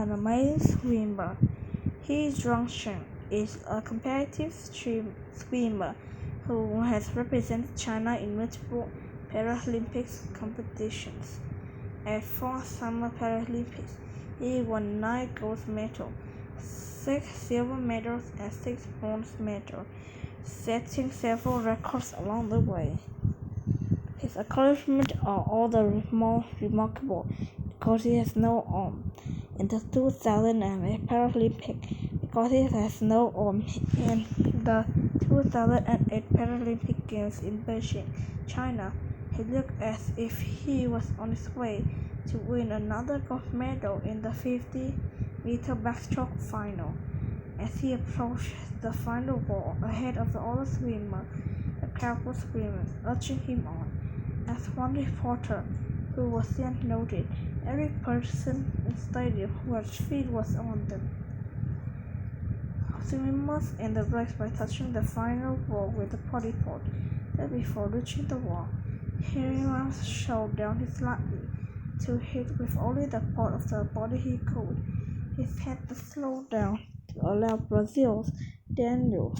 an amazing swimmer. He Zhuangsheng is a competitive swimmer who has represented China in multiple Paralympics competitions. At 4 Summer Paralympics, he won 9 gold medals, 6 silver medals, and 6 bronze medals, setting several records along the way. His accomplishments are all the more remarkable because he has no arm in the 2008 Paralympics, because he has no arm in the 2008 Paralympic Games in Beijing, China. He looked as if he was on his way to win another gold medal in the 50-meter backstroke final. As he approached the final wall ahead of the other swimmer, the crowd was screaming, urging him on. As one reporter, who was then noted, every person in the stadium whose feet was on them. Swimmers in the race by touching the final wall with a potty pot. Then before reaching the wall, he was showed down his slightly to hit with only the part of the body he could. He had to slow down to allow Brazil's Daniel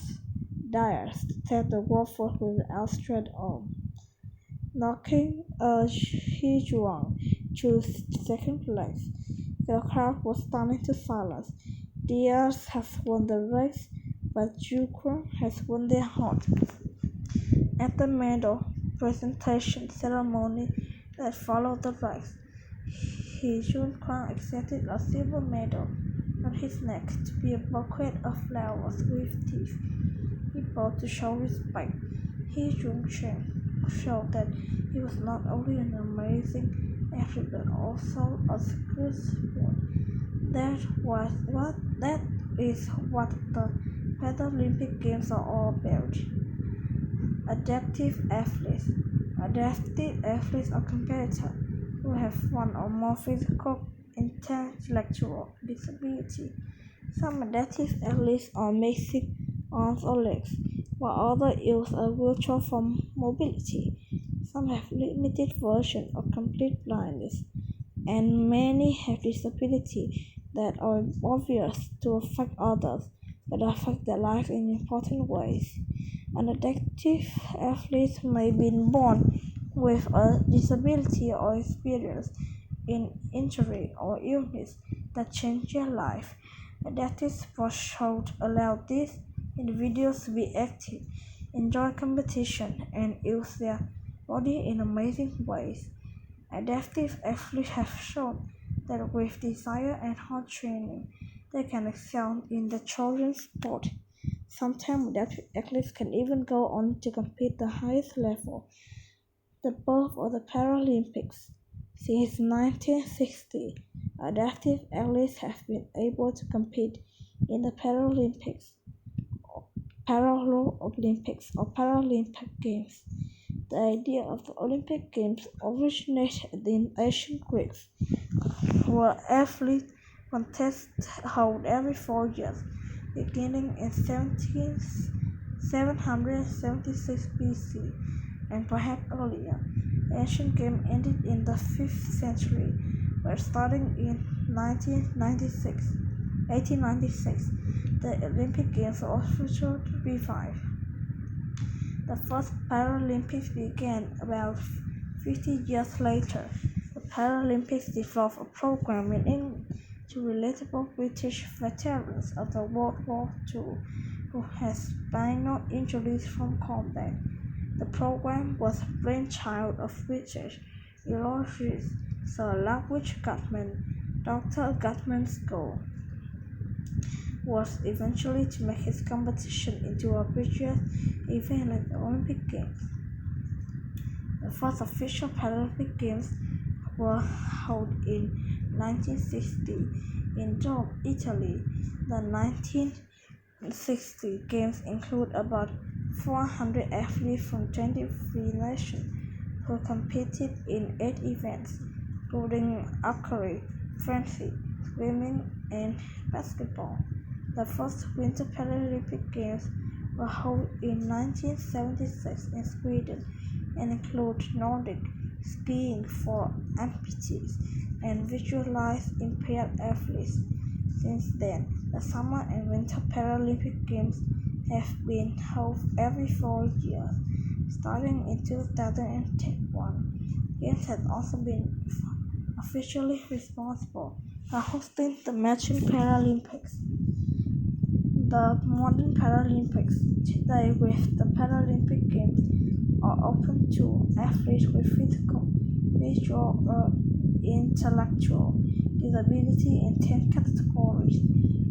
Dias to tap the wall first with an outstretched arm, knocking He Zhuang to second place. The crowd was stunning to silence. Diaz has won the race, but Zhuang has won their heart. At the medal presentation ceremony that followed the race, He Zhuang accepted a silver medal on his neck to be a bouquet of flowers with teeth. He bowed to show respect. He Zhuang showed that he was not only an amazing athlete but also a good sport. That is what the Paralympic Games are all about. Adaptive athletes. Adaptive athletes are competitors who have one or more physical, intellectual disability. Some adaptive athletes are missing arms or legs, while others use a wheelchair for mobility. Some have limited vision or complete blindness, and many have disabilities that are obvious to affect others but affect their life in important ways. An adaptive athlete may be born with a disability or experience in injury or illness that change their life. Adaptive sports should allow these individuals to be active, enjoy competition, and use their body in amazing ways. Adaptive athletes have shown that with desire and hard training, they can excel in the children's sport. Sometimes adaptive athletes can even go on to compete the highest level, the birth of the Paralympics. Since 1960, adaptive athletes have been able to compete in the Paralympics, Paralympics or Paralympic Games. The idea of the Olympic Games originated in ancient Greece, where athlete contests held every 4 years, beginning in 776 BC and perhaps earlier. Ancient Games ended in the 5th century, but starting in 1896, the Olympic Games were officially revived. The first Paralympics began about 50 years later. The Paralympics developed a program in England to relatable British veterans of the World War II who had spinal injuries from combat. The program was the brainchild of British urologist Sir Ludwig Guttman. Dr. Guttman's goal was eventually to make his competition into a prestigious event like the Olympic Games. The first official Paralympic Games were held in 1960 in Rome, Italy. The 1960 Games include about 400 athletes from 23 nations who competed in 8 events, including archery, fencing, swimming, and basketball. The first Winter Paralympic Games were held in 1976 in Sweden and include Nordic skiing for amputees and visually impaired athletes. Since then, the Summer and Winter Paralympic Games have been held every 4 years. Starting in 2001, Games has also been officially responsible for hosting the Beijing Paralympics. The modern Paralympics today with the Paralympic Games are open to athletes with physical, visual, or intellectual disability in 10 categories.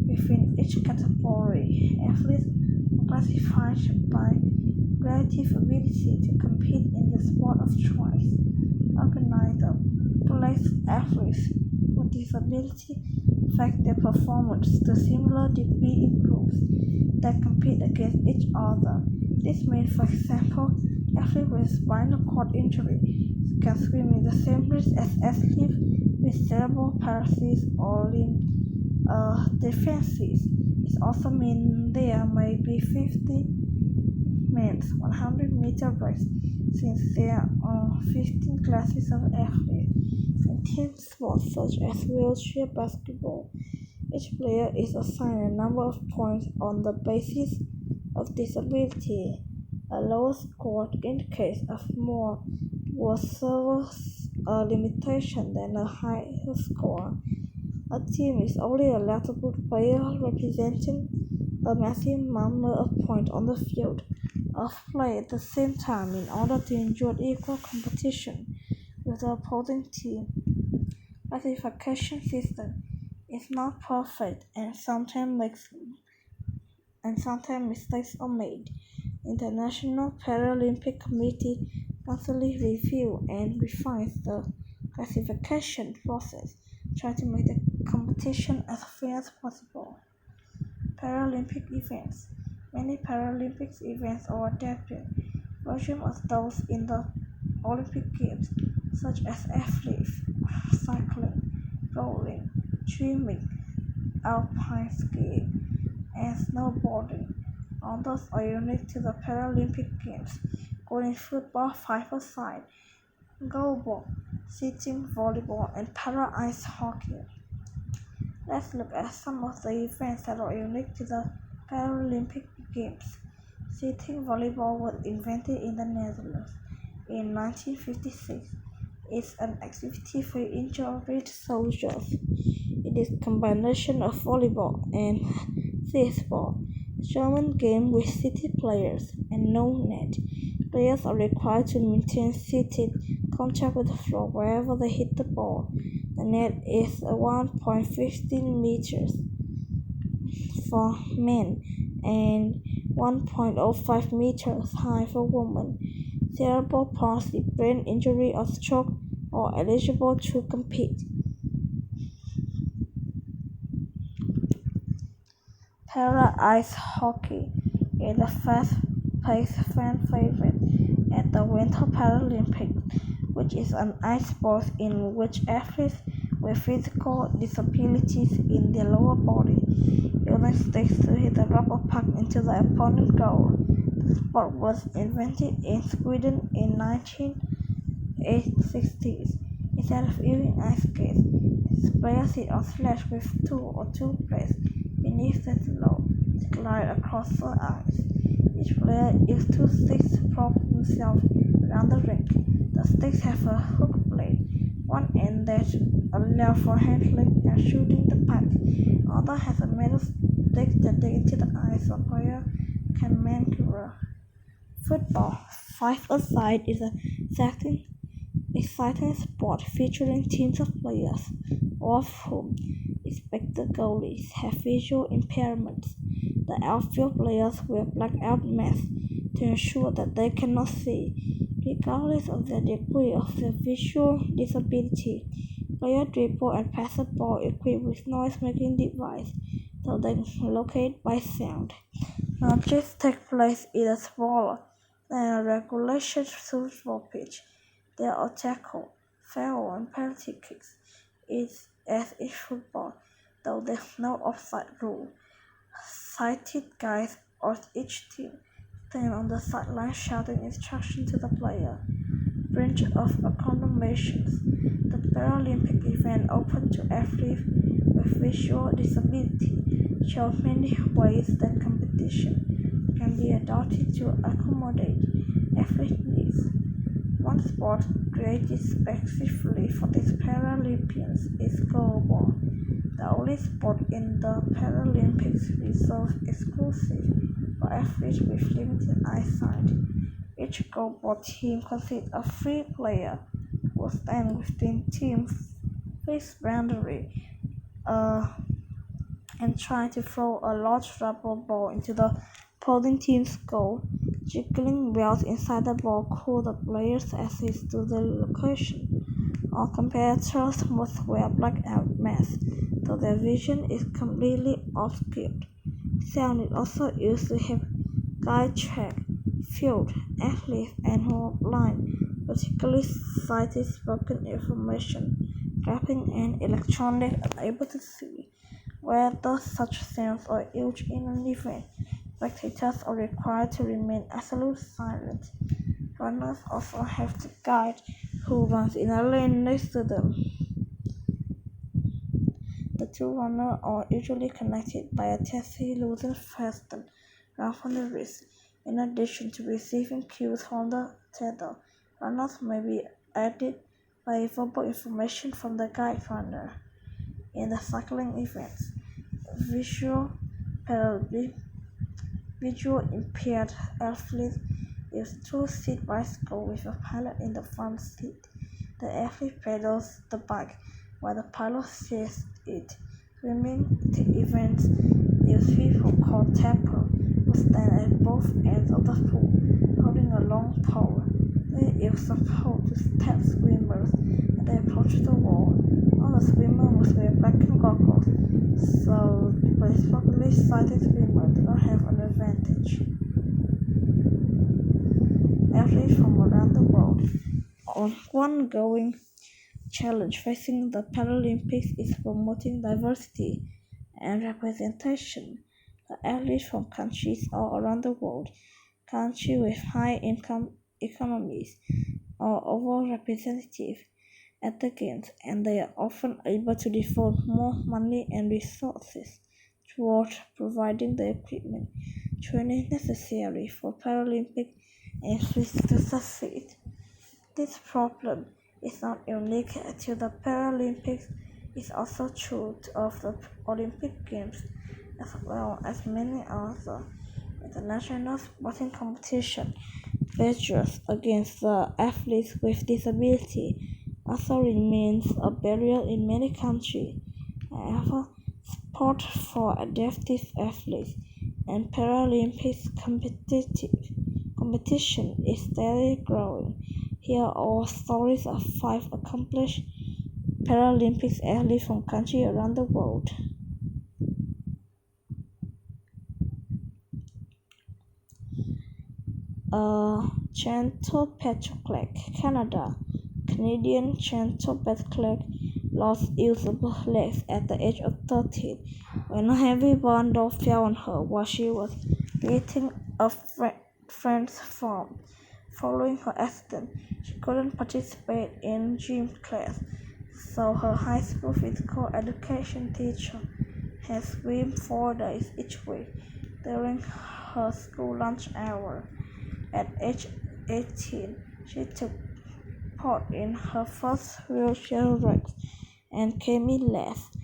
Within each category, athletes are classified by relative ability to compete in the sport of choice. Organizers place athletes with disability affect their performance to similar degree in groups that compete against each other. This means, for example, athletes with spinal cord injury can swim in the same race as athletes with cerebral palsy or limb deficiencies. It also means there may be 50 men's 100-meter race, since there are 15 classes of athletes in team sports such as wheelchair basketball. Each player is assigned a number of points on the basis of disability. A lower score indicates a more severe limitation than a higher score. A team is only allowed to put players representing a maximum number of points on the field of play at the same time in order to ensure equal competition with the opposing team. Classification system is not perfect and sometimes mistakes are made. International Paralympic Committee constantly reviews and refines the classification process, trying to make the competition as fair as possible. Paralympic events. Many Paralympic events are adapted versions of those in the Olympic Games, such as athletics, cycling, rowing, swimming, alpine skiing, and snowboarding. Others are unique to the Paralympic Games, including football 5-a-side, goalball, sitting volleyball, and para-ice hockey. Let's look at some of the events that are unique to the Paralympic Games. Sitting volleyball was invented in the Netherlands in 1956. It's an activity for injured soldiers. It is a combination of volleyball and baseball. German game with city players and no net. Players are required to maintain seated contact with the floor wherever they hit the ball. The net is 1.15 meters for men and 1.05 meters high for women. Cerebral palsy, brain injury, or stroke are eligible to compete. Para-ice hockey is a fast-paced fan favorite at the Winter Paralympics, which is an ice sport in which athletes with physical disabilities in their lower body using sticks to hit a rubber puck into the opponent's goal. The sport was invented in Sweden in 1960s. Instead of using ice skates, players sit on sledges with two blades beneath the slope to glide across the ice. Each player uses two sticks to prop himself around the rink. The sticks have a hook blade, one end that allows for handling and shooting the puck. The other has a metal stick that digs into the ice so a player can maneuver. Football 5-a-side is an exciting sport featuring teams of players, all of whom, except the goalies, have visual impairments. The outfield players wear blackout masks to ensure that they cannot see. Regardless of the degree of their visual disability, players dribble and pass the ball equipped with noise-making devices so they can locate by sound. Matches take place in a smaller than a regulation football pitch. There are tackle, foul, and penalty kicks, as in football, though there's no offside rule. Sighted guides of each team stand on the sideline shouting instructions to the player. Range of accommodations. The Paralympic event open to athletes with visual disability shows many ways that competition can be adapted to accommodate athlete needs. One sport created specifically for these Paralympians is goalball, the only sport in the Paralympics reserved exclusively for athletes with limited eyesight. Each goalball team consists of 3 players who stand within team fixed boundary and try to throw a large rubber ball into the opposing team's goal. Jiggling wheels inside the ball cue the players' access to the location. All competitors must wear blackout masks, so their vision is completely obscured. Sound is also used to help guide track, field, athletes, and who are blind, particularly sighted spoken information, graphing and electronic unable to see. Whether such sounds are used in an event, spectators are required to remain absolutely silent. Runners also have to guide who runs in a lane next to them. The 2 runners are usually connected by a taxi loosely fastened around the wrist. In addition to receiving cues from the tether, runners may be aided by verbal information from the guide runner. In the cycling events, visual impaired athletes use 2-seat bicycle with a pilot in the front seat. The athlete pedals the bike while the pilot steers it. Swimming events use people called tappers who stand at both ends of the pool holding a long pole. They use the pole to tap swimmers as they approach the wall. All the swimmers must wear black goggles, so the properly sighted swimmers do not have an advantage. Athletes from around the world. One ongoing challenge facing the Paralympics is promoting diversity and representation. The athletes from countries all around the world, countries with high income economies, are overrepresented at the games, and they are often able to devote more money and resources toward providing the equipment training necessary for Paralympic athletes to succeed. This problem is not unique to the Paralympics, it is also true of the Olympic Games as well as many other international sporting competitions. Prejudice against the athletes with disability also remains a barrier in many countries. However, support for adaptive athletes and Paralympics competition is steadily growing. Here are stories of 5 accomplished Paralympics athletes from countries around the world. Chantal Petroclerc, Canada. Canadian Chantal Petroclerc lost usable legs at the age of 13 when a heavy bundle fell on her while she was visiting a friend's farm. Following her accident, she couldn't participate in gym class, so her high school physical education teacher had swim 4 days each week during her school lunch hour. At age 18, she took part in her first wheelchair race and came in last.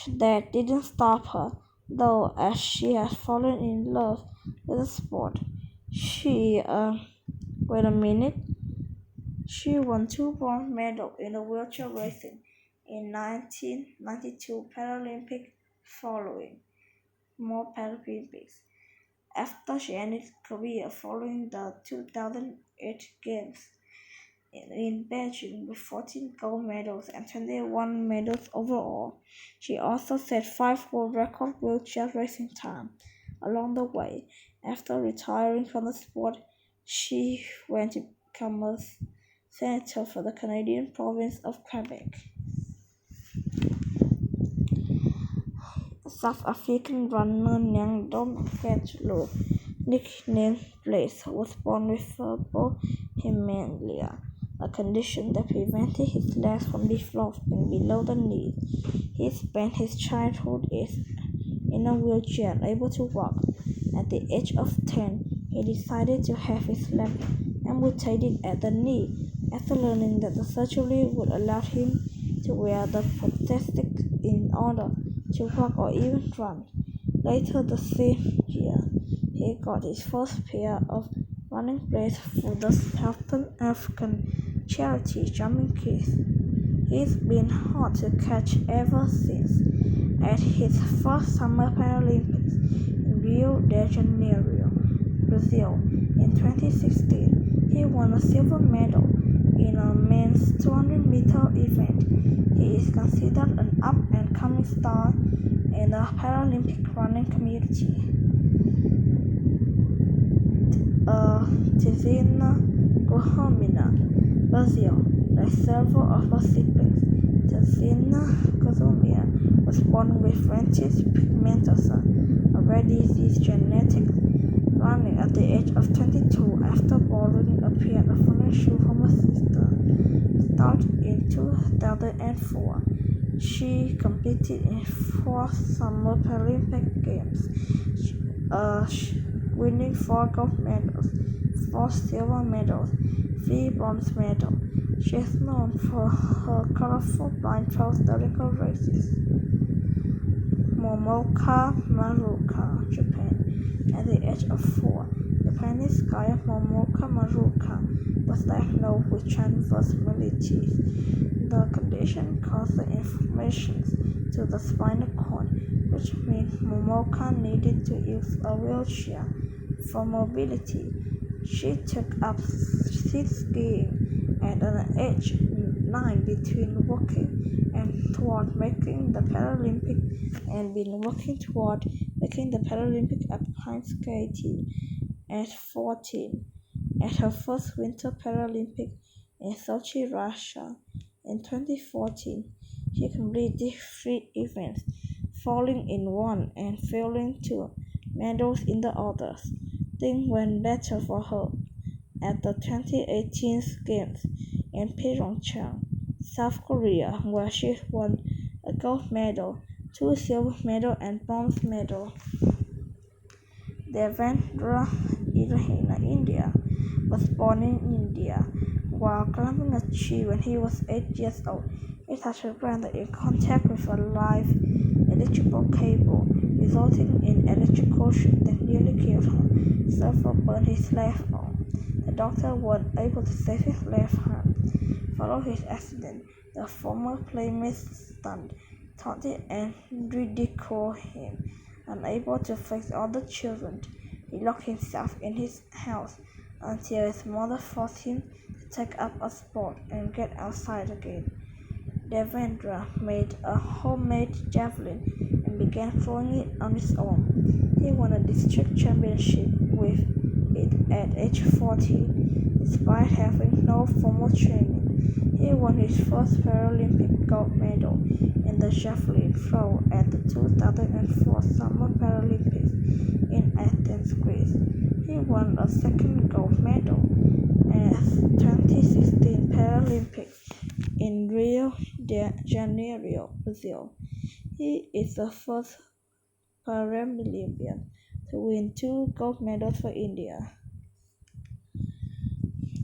That didn't stop her, though, as she has fallen in love with the sport. She won 2 bronze medals in the wheelchair racing in 1992 Paralympic following more Paralympics. After she ended her career following the 2008 Games in Beijing with 14 gold medals and 21 medals overall, she also set 5 world record wheelchair racing times along the way. After retiring from the sport, she went to become a senator for the Canadian province of Quebec. South African runner Nyandom Fetlo, nicknamed Blaze, was born with cerebral hemiplegia, a condition that prevented his legs from developing below the knees. He spent his childhood in a wheelchair, unable to walk. At the age of 10, he decided to have his leg amputated at the knee, after learning that the surgery would allow him to wear the prosthetic in order to walk or even run. Later the same year, he got his first pair of running blades through the Southern African charity Jumping Kids. He's been hard to catch ever since. At his first Summer Paralympics in Rio de Janeiro, Brazil, in 2016, he won a silver medal in a men's 200-meter event. He is considered an up-and-coming star in the Paralympic running community. Tizina Guilhermina, Brazil, like several of her siblings. Tizina Guilhermina was born with retinitis pigmentosa, a rare disease genetic, running at the age of 22 after borrowing a pair of running shoes from her sister. Started in 2004, she competed in 4 Summer Paralympic Games, winning 4 gold medals, 4 silver medals, 3 bronze medals. She is known for her colorful blindfolds during her races. Momoka Maruka, Japan. At the age of 4, Japanese skier Momoka Maruka was diagnosed with transverse myelitis. The condition caused inflammation to the spinal cord, which meant Momoka needed to use a wheelchair for mobility. She took up skiing at an age 9 between working and toward making the Paralympic and been working toward making the Paralympic alpine skating at 14. At her first Winter Paralympic in Sochi, Russia, in 2014, she completed 3 events, falling in one and failing 2 medals in the others. Things went better for her at the 2018 Games in Pyeongchang, South Korea, where she won a gold medal, 2 silver medals and bronze medals. Devendra Irhina, India, was born in India. While climbing a tree when he was 8 years old, he touched the ground in contact with a live electrical cable, resulting in electrical shock that nearly killed him. Surfer burned his left arm. The doctor weren't able to save his left hand. Following his accident, the former playmates stunned, taunted and ridiculed him. Unable to face other children, he locked himself in his house until his mother forced him to take up a sport and get outside again. Devendra made a homemade javelin and began throwing it on his own. He won a district championship with it at age 14, despite having no formal training. He won his first Paralympic gold medal in the javelin throw at the 2004 Summer Paralympics in Athens, Greece. He won a second gold medal at 2016 Paralympics in Rio de Janeiro, Brazil. He is the first Paralympian to win 2 gold medals for India.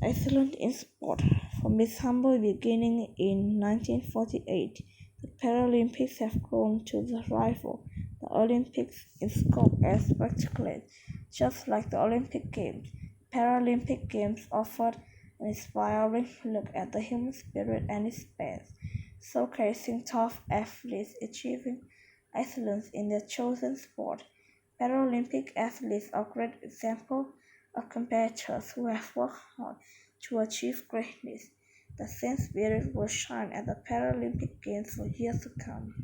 Excellent in sport. From its humble beginning in 1948, the Paralympics have grown to rival the Olympics in scope and spectacle. Just like the Olympic Games, Paralympic Games offered an inspiring look at the human spirit and its best, showcasing tough athletes achieving excellence in their chosen sport. Paralympic athletes are great examples of competitors who have worked hard to achieve greatness. The same spirit will shine at the Paralympic Games for years to come.